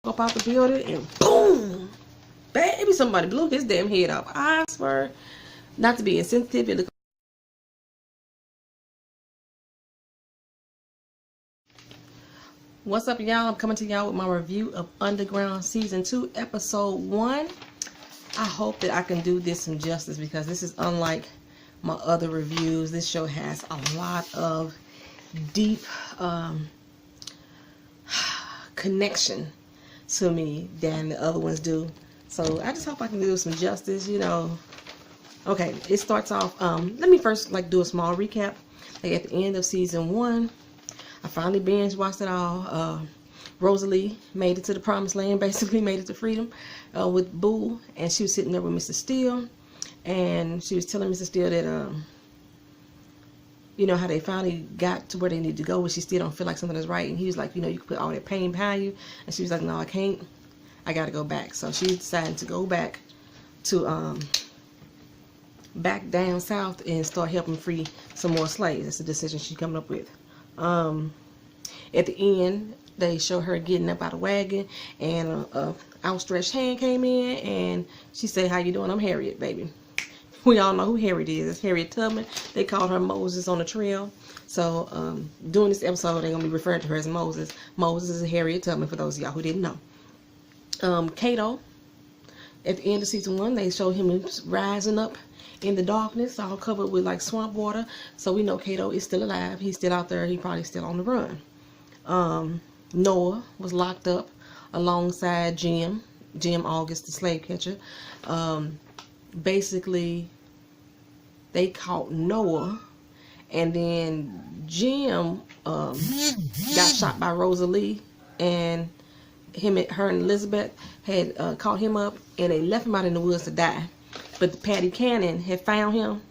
up out the building and boom, baby, somebody blew his damn head off. I swear, not to be insensitive. What's up, y'all? I'm coming to y'all with my review of Underground Season 2, Episode 1. I hope that I can do this some justice because this is unlike my other reviews. This show has a lot of deep connection to me than the other ones do. So I just hope I can do some justice, you know. Okay, it starts off, let me first do a small recap. Like at the end of Season 1, I finally binge watched it all. Rosalee made it to the promised land, basically made it to freedom with Boo, and she was sitting there with Mr. Steele, and she was telling Mr. Steele that, you know, how they finally got to where they need to go, but she still don't feel like something is right, and he was like, you know, you can put all that pain behind you, and she was like, no, I can't, I gotta go back. So she decided to go back to, back down south and start helping free some more slaves. That's the decision she's coming up with. At the end, they show her getting up out of the wagon, and a outstretched hand came in, and she said, how you doing? I'm Harriet, baby. We all know who Harriet is. It's Harriet Tubman. They called her Moses on the trail. So during this episode, they're going to be referring to her as Moses. Moses is Harriet Tubman, for those of y'all who didn't know. Kato, at the end of Season 1, they showed him rising up in the darkness, all covered with like swamp water. So we know Kato is still alive. He's still out there. He probably still on the run. Noah was locked up alongside Jim August, the slave catcher. Basically, they caught Noah, and then Jim got shot by Rosalee, and her and Elizabeth had caught him up, and they left him out in the woods to die. But Patty Cannon had found him,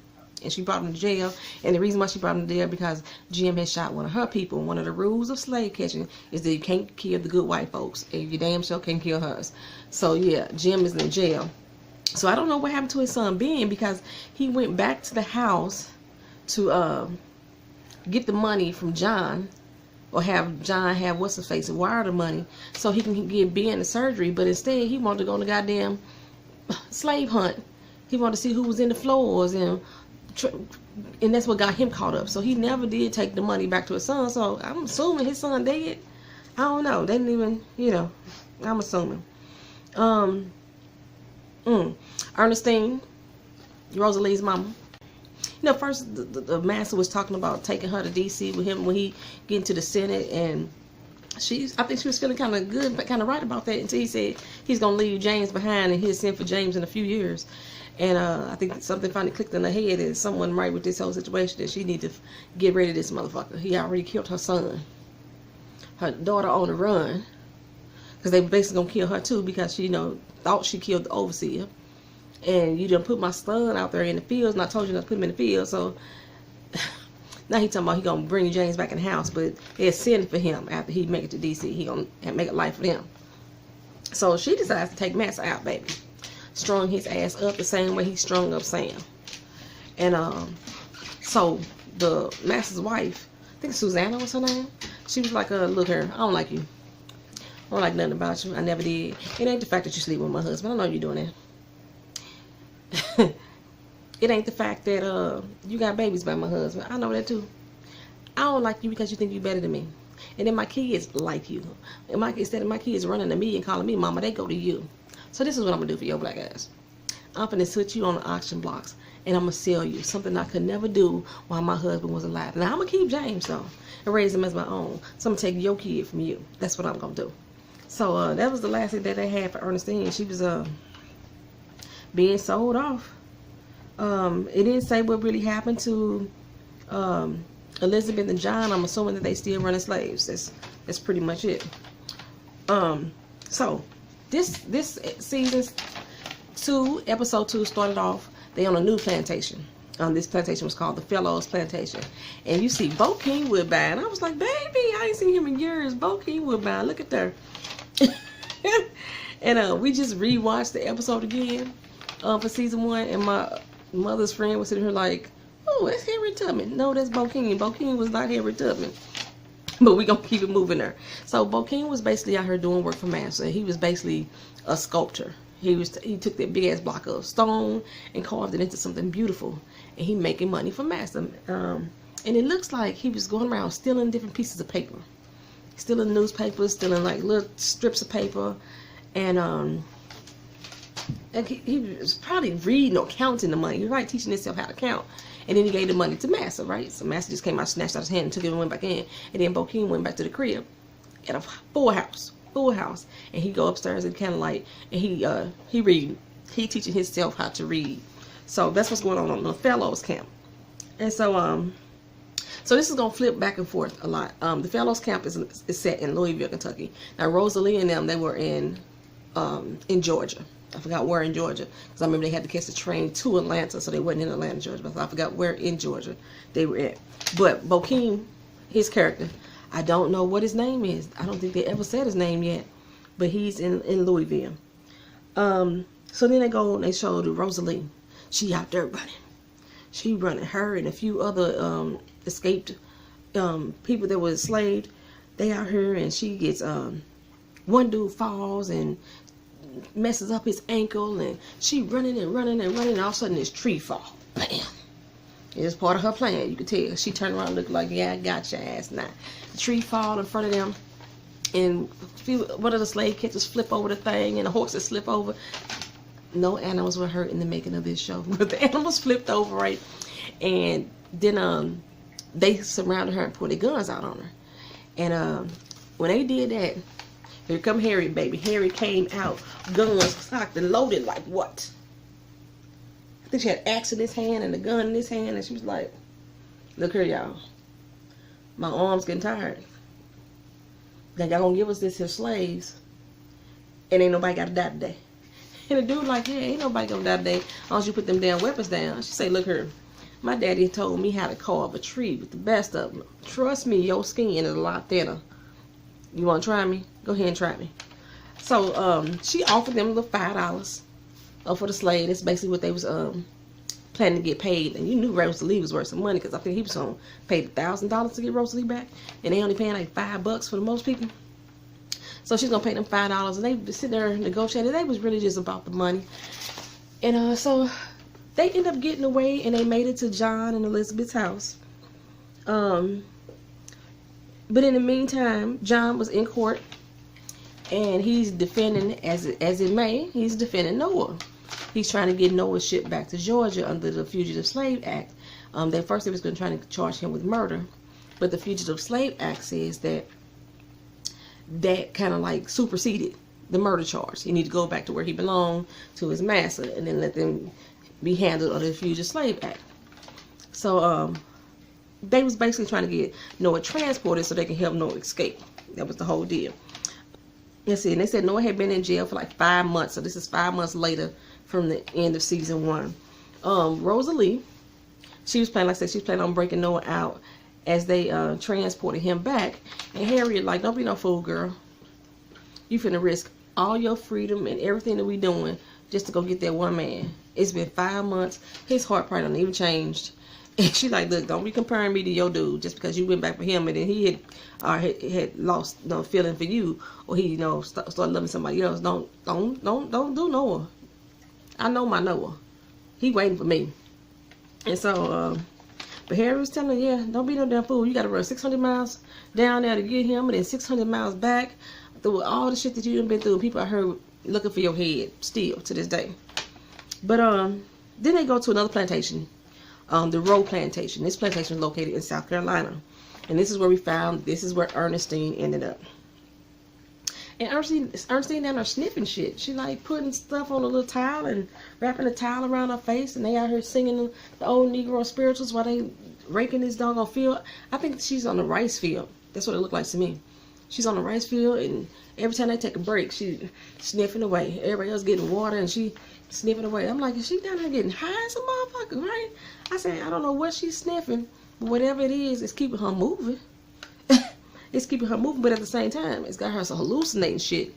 and she brought him to jail. And the reason why she brought him to jail because Jim had shot one of her people. One of the rules of slave catching is that you can't kill the good white folks, and you damn sure can't kill hers. So yeah, Jim is in jail. So I don't know what happened to his son Ben, because he went back to the house to get the money from John, or have John have what's his face wire the money so he can give Ben the surgery. But instead, he wanted to go on the goddamn slave hunt. He wanted to see who was in the floors, and that's what got him caught up. So he never did take the money back to his son. So I'm assuming his son dead. I don't know. They didn't even, you know, I'm assuming. Ernestine, Rosalee's mama. You know, first the master was talking about taking her to DC with him when he get into the Senate, and I think she was feeling kind of good, but kind of right about that, until he said he's gonna leave James behind, and he'll send for James in a few years. And I think something finally clicked in her head, that someone right with this whole situation, that she need to get rid of this motherfucker. He already killed her son, her daughter on the run, because they were basically gonna kill her too, because she, you know, thought she killed the overseer. And you done put my son out there in the fields, and I told you not to put him in the field. So now he talking about he gonna bring James back in the house, but they're sending for him after he make it to DC. He gonna make a life for them. So she decides to take Master out, baby. Strung his ass up the same way he strung up Sam. And so the Master's wife, I think Susanna was her name, she was like, look here, I don't like you. I don't like nothing about you. I never did. It ain't the fact that you sleep with my husband. I know you're doing that. It ain't the fact that you got babies by my husband. I know that too. I don't like you because you think you're better than me. And then my kids like you. And instead of my kids running to me and calling me mama, they go to you. So this is what I'm going to do for your black ass. I'm going to put you on the auction blocks, and I'm going to sell you something I could never do while my husband was alive. Now, I'm going to keep James, though, and raise him as my own. So I'm going to take your kid from you. That's what I'm going to do. So that was the last thing that they had for Ernestine. She was being sold off. It didn't say what really happened to Elizabeth and John. I'm assuming that they still running slaves. That's pretty much it. So this season 2, episode 2 started off. They on a new plantation. This plantation was called the Fellows Plantation, and you see Bokeem Woodbine. I was like, baby, I ain't seen him in years. Bokeem Woodbine, look at her. And we just rewatched the episode again for Season 1, and my mother's friend was sitting here like, oh, that's Harriet Tubman. No, that's Bokeem. Bokeem was not Harriet Tubman. but we gonna keep it moving there. So Bokeem was basically out here doing work for Master. He was basically a sculptor. He took that big ass block of stone and carved it into something beautiful, and he making money for Master. And it looks like he was going around stealing different pieces of paper, stealing newspapers, stealing like little strips of paper, and he was probably reading or counting the money. He was right teaching himself how to count. And then he gave the money to Master, right? So Master just came out, snatched out his hand, and took it and went back in. And then Bokeem went back to the crib at a full house. And he go upstairs and kind of like, and he read. He teaching himself how to read. So that's what's going on the Fellows camp. And so so this is gonna flip back and forth a lot. The Fellows camp is set in Louisville, Kentucky. Now Rosalee and them, they were in Georgia. I forgot where in Georgia, because I remember they had to catch the train to Atlanta, so they wasn't in Atlanta, Georgia, but I forgot where in Georgia they were at. But Bokeem, his character, I don't know what his name is. I don't think they ever said his name yet, but he's in Louisville. So then they go and they show the Rosalee. She out there running. She running. Her and a few other escaped people that were enslaved. They out here, and she gets one dude falls and messes up his ankle, and she running and running and running, and all of a sudden this tree fall. Bam! It's part of her plan. You can tell. She turned around and looked like, yeah, I got your ass now. The tree fall in front of them, and one of the slave catchers flip over the thing, and the horses slip over. No animals were hurt in the making of this show, but the animals flipped over, right? And then they surrounded her and put their guns out on her. And when they did that, here come Harry, baby. Harry came out, guns cocked and loaded like what? I think she had axe in his hand and a gun in his hand, and she was like, look here, y'all. My arm's getting tired. Now y'all gonna give us this here slaves, and ain't nobody gotta die today. And the dude like, yeah, ain't nobody gonna die today as long as you put them damn weapons down. She say, look here, my daddy told me how to carve a tree with the best of them. Trust me, your skin is a lot thinner. You want to try me? Go ahead and try me. So she offered them a little $5 for the slave. That's basically what they was planning to get paid. And you knew Rosalee was worth some money, because I think he was going to pay $1,000 to get Rosalee back, and they only paying like $5 for the most people. So she's gonna pay them $5, and they sit there negotiating. They was really just about the money. And so they end up getting away, and they made it to John and Elizabeth's house. But in the meantime, John was in court, and he's defending, as it may, he's defending Noah. He's trying to get Noah's ship back to Georgia under the Fugitive Slave Act. First they was going to try to charge him with murder, but the Fugitive Slave Act says that kind of like superseded the murder charge. He need to go back to where he belonged, to his master, and then let them be handled under the Fugitive Slave Act. So they was basically trying to get Noah transported so they can help Noah escape. That was the whole deal. Let's see, and they said Noah had been in jail for like 5 months, so this is 5 months later from the end of season 1. Rosalee, she was planning, like I said, she was planning on breaking Noah out as they transported him back. And Harriet, like, don't be no fool, girl. You finna risk all your freedom and everything that we doing just to go get that one man. It's been 5 months. His heart probably don't even changed. And she like, look, don't be comparing me to your dude just because you went back for him and then he had lost feeling for you, or he started loving somebody else. Don't do Noah. I know my Noah. He waiting for me. And so but Harry was telling her, yeah, don't be no damn fool. You got to run 600 miles down there to get him, and then 600 miles back through all the shit that you done been through. People I heard looking for your head still to this day. But then they go to another plantation. The Rowe Plantation. This plantation was located in South Carolina, and this is where this is where Ernestine ended up. And Ernestine down there sniffing shit. She like putting stuff on a little towel and wrapping a towel around her face, and they out here singing the old Negro spirituals while they raking this doggone field. I think she's on the rice field. That's what it looked like to me. She's on the rice field, and every time they take a break, she sniffing away. Everybody else getting water, and she sniffing away. I'm like, is she down there getting high as a motherfucker, right? I said, I don't know what she's sniffing, but whatever it is, it's keeping her moving. It's keeping her moving, but at the same time, it's got her some hallucinating shit.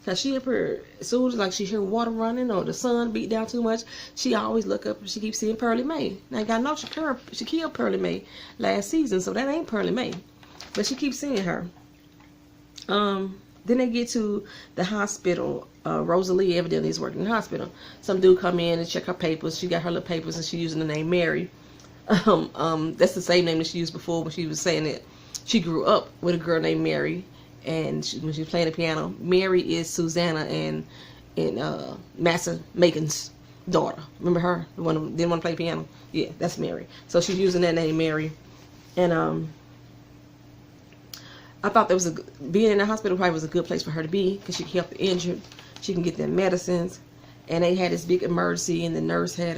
Cause she up here, as soon as like she hear water running or the sun beat down too much, she always look up and she keeps seeing Pearly Mae. Now I know she killed Pearly Mae last season, so that ain't Pearly Mae. But she keeps seeing her. Then they get to the hospital. Rosalee evidently is working in the hospital. Some dude come in and check her papers. She got her little papers and she using the name Mary. That's the same name that she used before when she was saying that she grew up with a girl named Mary. And when she was playing the piano, Mary is Susanna and Massa Macon's daughter. Remember her? The one who didn't want to play piano? Yeah, that's Mary. So she's using that name Mary. And I thought that was being in the hospital probably was a good place for her to be because she can help the injured. She can get them medicines. And they had this big emergency, and the nurse had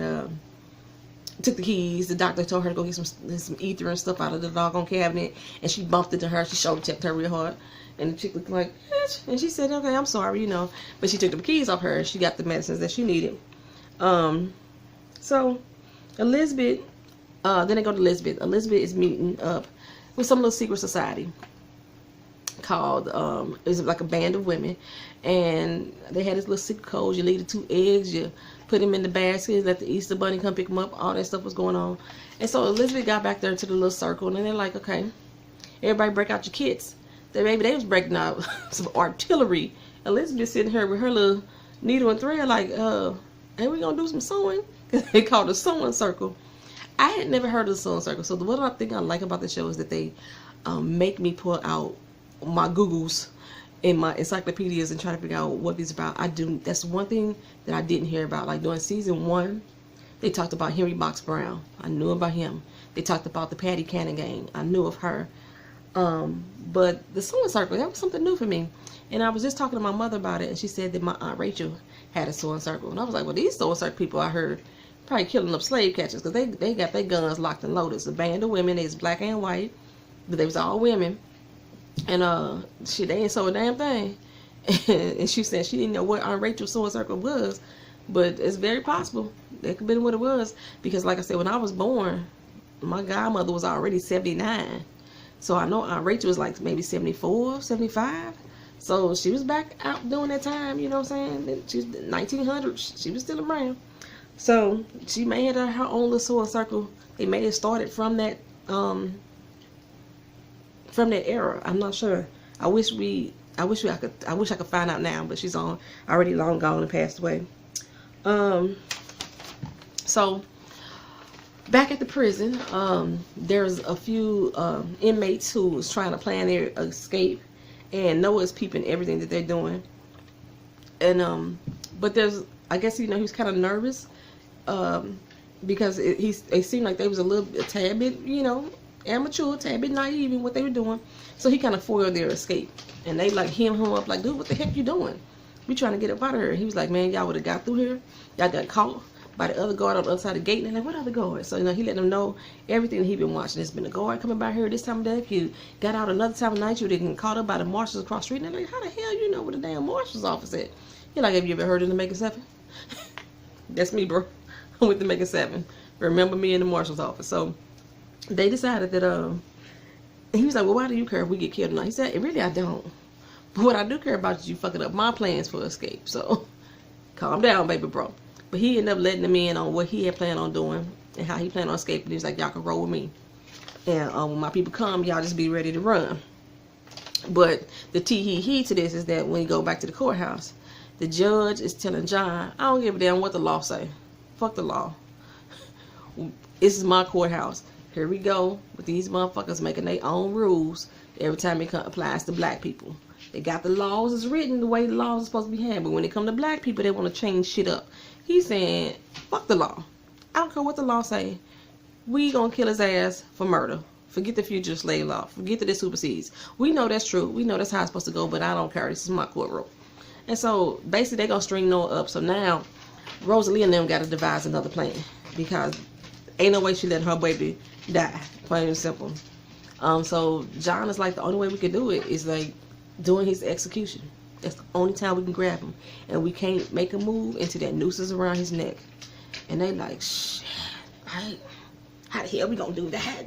took the keys. The doctor told her to go get some ether and stuff out of the doggone cabinet, and she bumped into her. She shoulder checked her real hard, and the chick looked like, bitch. And she said, okay, I'm sorry, you know. But she took the keys off her, and she got the medicines that she needed. So Elizabeth, then they go to Elizabeth. Elizabeth is meeting up with some little secret society called it's like a band of women, and they had this little secret code. You leave the 2 eggs, you put them in the basket, let the Easter bunny come pick them up. All that stuff was going on. And so Elizabeth got back there to the little circle, and they're like, okay, everybody break out your kits. Then maybe they was breaking out some artillery. Elizabeth sitting here with her little needle and thread like, ain't we gonna do some sewing? They called it a sewing circle. I had never heard of the sewing circle. So what I think I like about the show is that they make me pull out my Googles in my encyclopedias and try to figure out what it's about. That's one thing that I didn't hear about. Like during season 1, they talked about Henry Box Brown. I knew about him. They talked about the Patty Cannon gang. I knew of her. But the sewing circle, that was something new for me. And I was just talking to my mother about it, and she said that my Aunt Rachel had a sewing circle. And I was like, well, these sewing circle people I heard probably killing up slave catchers because they got their guns locked and loaded. It's a band of women. They was black and white, but they was all women. And shit, they ain't sew a damn thing. And she said she didn't know what Aunt Rachel's sewing circle was, but it's very possible that could have been what it was, because like I said, when I was born, my godmother was already 79. So I know Aunt Rachel was like maybe 74, 75. So she was back out during that time, you know what I'm saying? She's 1900s. She was still around. So she may have her own little sewing circle. They may have started from that era. I'm not sure. I wish I could find out now, but she's already long gone and passed away. So back at the prison, there's a few inmates who was trying to plan their escape, and Noah's peeping everything that they're doing. And but I guess he was kind of nervous because it seemed like they was a tad bit, amateur, a tad bit naive in what they were doing. So he kind of foiled their escape, and they like him up like, dude, what the heck you doing? We trying to get up out of here. He was like, man, y'all would have got through here. Y'all got caught by the other guard on the other side of the gate. And they're like, what other guard? So he let them know everything he been watching. There's been a guard coming by here this time of day. If you got out another time of night, you would have been caught up by the marshals across the street. And they're like, how the hell you know where the damn marshal's office at? You're like, have you ever heard of the Making 7? That's me, bro. I'm with the Making 7. Remember me in the marshal's office. So they decided that he was like, well, why do you care if we get killed or not? He said, really, I don't. But what I do care about is you fucking up my plans for escape. So calm down, baby bro. But he ended up letting them in on what he had planned on doing and how he planned on escaping. He was like, y'all can roll with me. And when my people come, y'all just be ready to run. But the tee-hee-hee to this is that when you go back to the courthouse, the judge is telling John, I don't give a damn what the law say. Fuck the law. This is my courthouse. Here we go with these motherfuckers making their own rules every time it applies to black people. They got the laws as written the way the laws are supposed to be had, but when it come to black people, they want to change shit up. He's saying, fuck the law. I don't care what the law say. We gonna kill his ass for murder. Forget the fugitive slave law. Forget that it supersedes. We know that's true. We know that's how it's supposed to go, but I don't care. This is my courtroom. And so basically they gonna string Noah up. So now Rosalee and them got to devise another plan, because ain't no way she letting her baby die, plain and simple. So John is like, the only way we can do it is like doing his execution. That's the only time we can grab him, and we can't make a move until that noose is around his neck. And they like, shit, how the hell we gonna do that?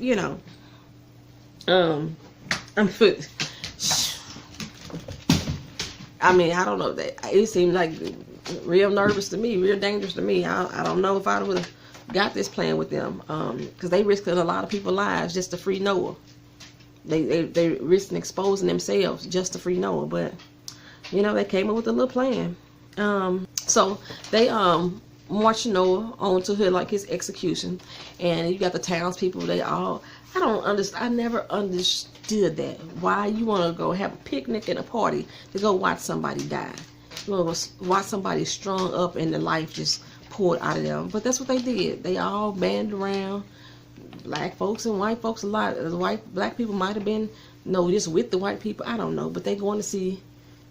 I mean, I don't know, that it seemed like real nervous to me, real dangerous to me. I don't know if I would have got this plan with them, because they risked a lot of people's lives just to free Noah. They risking exposing themselves just to free Noah. But you know, they came up with a little plan. So they marched Noah on to his execution, and you got the townspeople. They all, I never understood that. Why you want to go have a picnic and a party to go watch somebody die? You want to watch somebody strung up and the life just poured out of them. But that's what they did. They all banded around. Black folks and white folks, a lot. Black people might have been, just with the white people. I don't know. But they going to see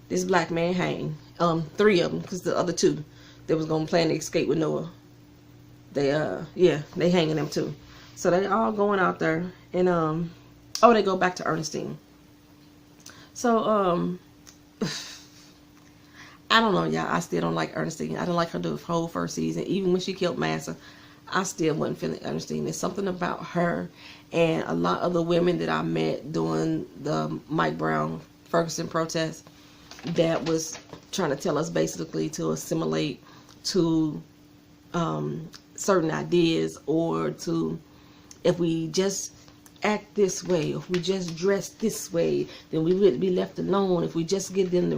this black man hang. 3 of them, because the other 2 that was going to plan to escape with Noah, they hanging them too. So they all going out there, and they go back to Ernestine. So I don't know, y'all. I still don't like Ernestine. I didn't like her the whole first season. Even when she killed Massa, I still wasn't feeling Ernestine. There's something about her and a lot of the women that I met during the Mike Brown Ferguson protest that was trying to tell us basically to assimilate to certain ideas, or to, if we just act this way, if we just dress this way, then we wouldn't be left alone. If we just give them the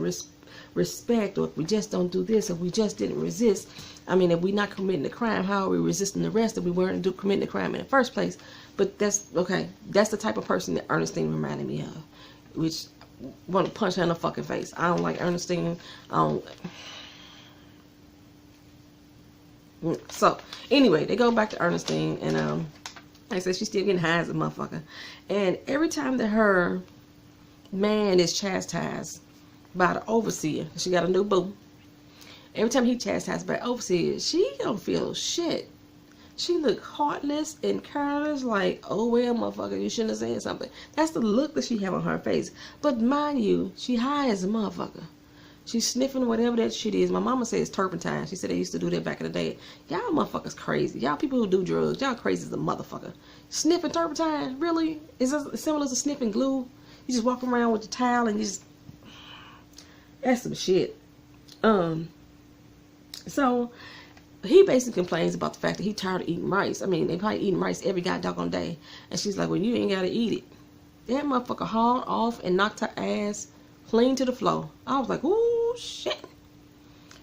respect, or if we just don't do this, if we just didn't resist. I mean, if we're not committing the crime, how are we resisting the rest if we weren't committing the crime in the first place? But that's okay. That's the type of person that Ernestine reminded me of, which want to punch her in the fucking face. I don't like Ernestine. So anyway, they go back to Ernestine, and like I said, she's still getting high as a motherfucker. And every time that her man is chastised by the overseer, she got a new boo. Every time he chastised by the overseer, she don't feel shit. She look heartless and careless, like, oh well, motherfucker, you shouldn't have said something. That's the look that she have on her face. But mind you, she high as a motherfucker. She's sniffing whatever that shit is. My mama says turpentine. She said they used to do that back in the day. Y'all motherfuckers crazy. Y'all people who do drugs, y'all crazy as a motherfucker. Sniffing turpentine? Really? Is it similar to sniffing glue? You just walk around with the towel and you just... That's some shit. So he basically complains about the fact that he tired of eating rice. I mean, they probably eating rice every goddamn day. And she's like, well, you ain't gotta eat it. That motherfucker hauled off and knocked her ass clean to the floor. I was like, ooh, shit.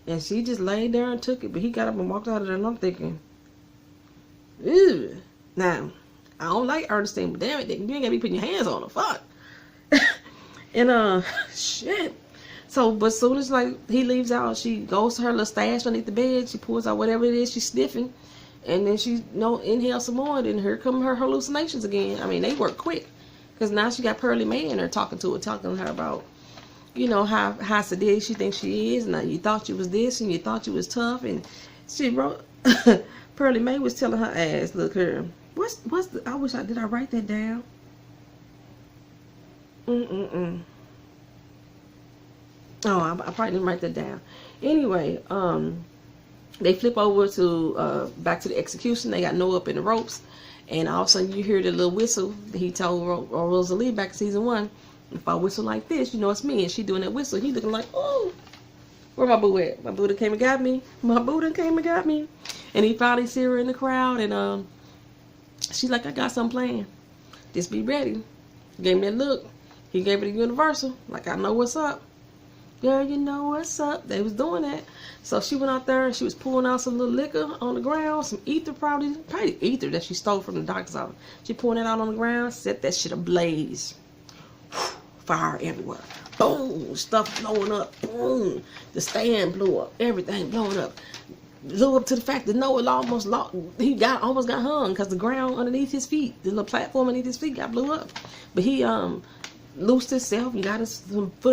And she just laid there and took it. But he got up and walked out of there, and I'm thinking, ew. Now, I don't like Ernestine, but damn it, you ain't gotta be putting your hands on her. Fuck. And, shit. So, but as soon as, like, he leaves out, she goes to her little stash underneath the bed. She pulls out whatever it is she's sniffing. And then she, inhales some more. And then here come her hallucinations again. I mean, they work quick. Because now she got Pearly Mae in there talking to her about, how sedate she thinks she is. Now, you thought you was this, and you thought you was tough. And she wrote, Pearly Mae was telling her ass, look here, what's the, did I write that down? Oh, I probably didn't write that down. Anyway, they flip over to back to the execution. They got Noah up in the ropes, and all of a sudden you hear the little whistle that he told Rosalee back in season 1. If I whistle like this, you know it's me. And she doing that whistle. He looking like, oh, where my boo at? My boo done came and got me. My boo done came and got me. And he finally see her in the crowd, and she's like, I got something planned. Just be ready. Gave me that look. He gave it a universal. Like, I know what's up. Girl, you know what's up. They was doing that. So she went out there and she was pulling out some little liquor on the ground, some ether, probably ether that she stole from the doctor's office. She pulling that out on the ground, set that shit ablaze. Fire everywhere. Boom, stuff blowing up. Boom, the stand blew up. Everything blowing up. Blew up to the fact that Noah almost got hung because the ground underneath his feet, the little platform underneath his feet got blew up. But he loosed himself and got his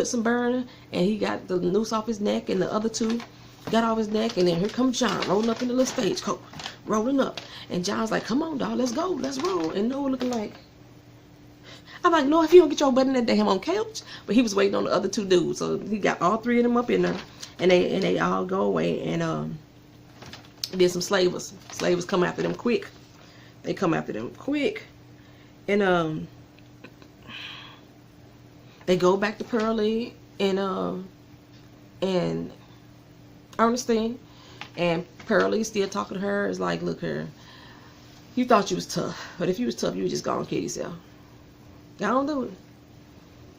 some burner, and he got the noose off his neck, and the other 2 got off his neck. And then here comes John rolling up in the little stagecoach, rolling up, and John's like, come on dog, let's go, let's roll. And Noah looking like, I'm like, no, if you don't get your butt in that damn on couch. But he was waiting on the other 2 dudes, so he got all 3 of them up in there, and they all go away. And then some slavers come after them quick. They come after them quick, and they go back to Pearly and Ernestine, and Pearly still talking to her. Is like, look here, you thought you was tough, but if you was tough, you would just go and kill yourself. I don't do it.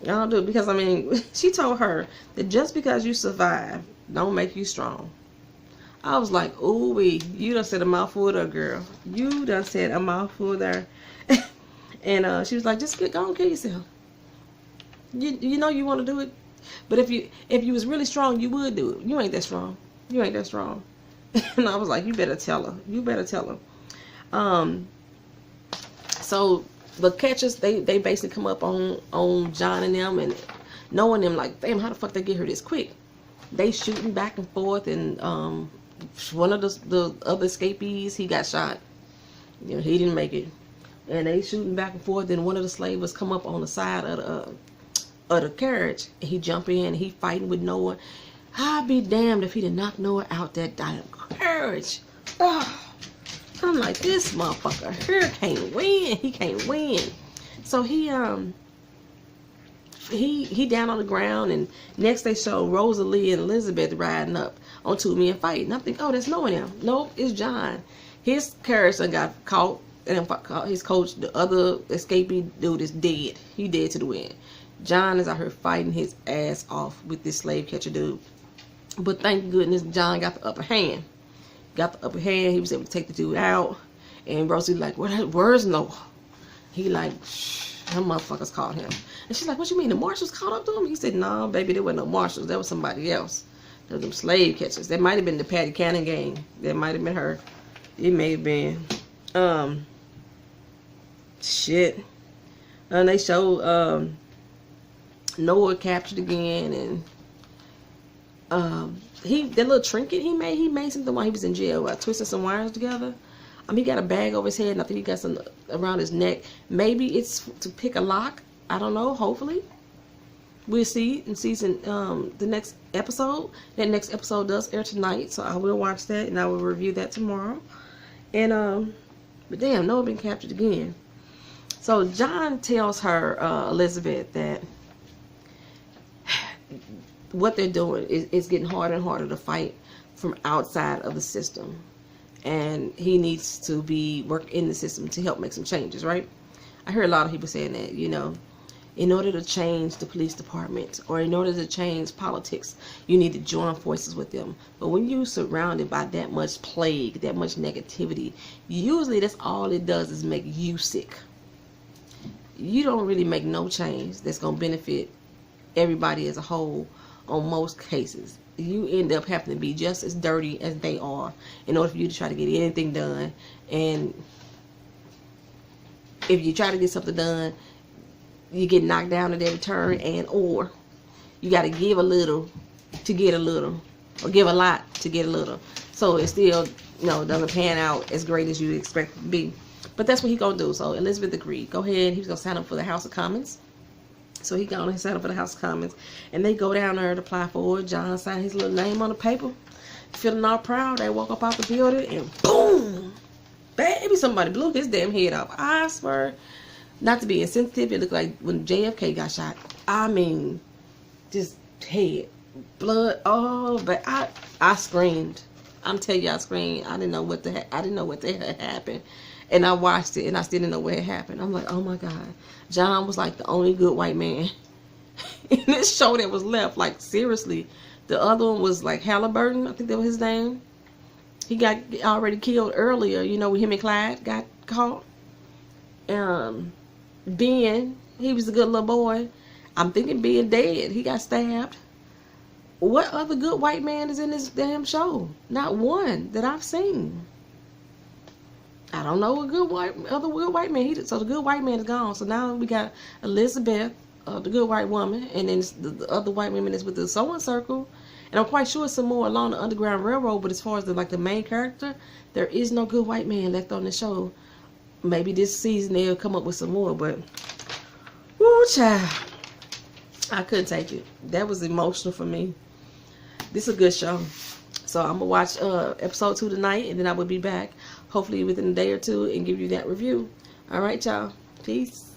I don't do it because, I mean, she told her that just because you survive don't make you strong. I was like, ooh wee, you done said a mouthful there, girl. You done said a mouthful there. And she was like, just go and kill yourself. You know you want to do it, but if you was really strong, you would do it. You ain't that strong. You ain't that strong. And I was like, you better tell her. You better tell her. So the catchers, they basically come up on John and them, and knowing them like, damn, how the fuck they get her this quick? They shooting back and forth, and one of the other escapees, he got shot. You know, he didn't make it. And they shooting back and forth. Then one of the slavers come up on the side of the carriage. He jump in. He fighting with Noah. I'd be damned if he did knock Noah out that damn carriage. Oh, I'm like, this motherfucker here can't win. He can't win. So he down on the ground, and next they show Rosalee and Elizabeth riding up on two men fighting. I'm thinking, oh, that's Noah now. Nope, it's John. His carriage got caught, and his coach, the other escapee dude, is dead. He dead to the wind. John is out here fighting his ass off with this slave catcher dude. But thank goodness John got the upper hand. He was able to take the dude out. And Rosalie like, where's Noah? He like, them motherfuckers caught him. And she's like, what you mean, the marshals caught up to him? He said, no, baby, there wasn't no marshals. That was somebody else. There was them slave catchers. That might have been the Patty Cannon gang. That might have been her. It may have been. Shit. And they show Noah captured again, and that little trinket he made something while he was in jail, twisting some wires together. He got a bag over his head, and I think he got some around his neck. Maybe it's to pick a lock. I don't know. Hopefully, we'll see in season the next episode. That next episode does air tonight, so I will watch that and I will review that tomorrow. And but damn, Noah been captured again. So John tells her, Elizabeth, that what they're doing is getting harder and harder to fight from outside of the system. And he needs to work in the system to help make some changes, right? I hear a lot of people saying that, you know, in order to change the police department or in order to change politics, you need to join forces with them. But when you're surrounded by that much plague, that much negativity, usually that's all it does is make you sick. You don't really make no change that's going to benefit everybody as a whole on most cases. You end up having to be just as dirty as they are in order for you to try to get anything done. And if you try to get something done, you get knocked down at every turn, and or you got to give a little to get a little, or give a lot to get a little. So it still, you know, doesn't pan out as great as you expect it to be. But that's what he's going to do. So Elizabeth agreed. Go ahead. He's going to sign up for the House of Commons. So he got on his sign up for the House of Commons. And they go down there to apply for it. John signed his little name on the paper. Feeling all proud. They walk up out the building and boom! Baby, somebody blew his damn head off. I swear, not to be insensitive, it looked like when JFK got shot. I mean, just head. Blood. Oh, but I screamed. I'm telling you, I screamed. I didn't know what the heck happened. And I watched it, and I still didn't know what had happened. I'm like, oh my God. John was like the only good white man in this show that was left. Like, seriously. The other one was like Halliburton. I think that was his name. He got already killed earlier. You know, when him and Clyde got caught. Ben, he was a good little boy. I'm thinking Ben dead. He got stabbed. What other good white man is in this damn show? Not one that I've seen. I don't know a other good white man. So the good white man is gone. So now we got Elizabeth, the good white woman, and then the other white woman is with the sewing circle. And I'm quite sure some more along the Underground Railroad. But as far as the main character, there is no good white man left on the show. Maybe this season they'll come up with some more. But woo, child, I couldn't take it. That was emotional for me. This is a good show. So I'm gonna watch episode 2 tonight, and then I will be back hopefully within a day or two and give you that review. All right, y'all. Peace.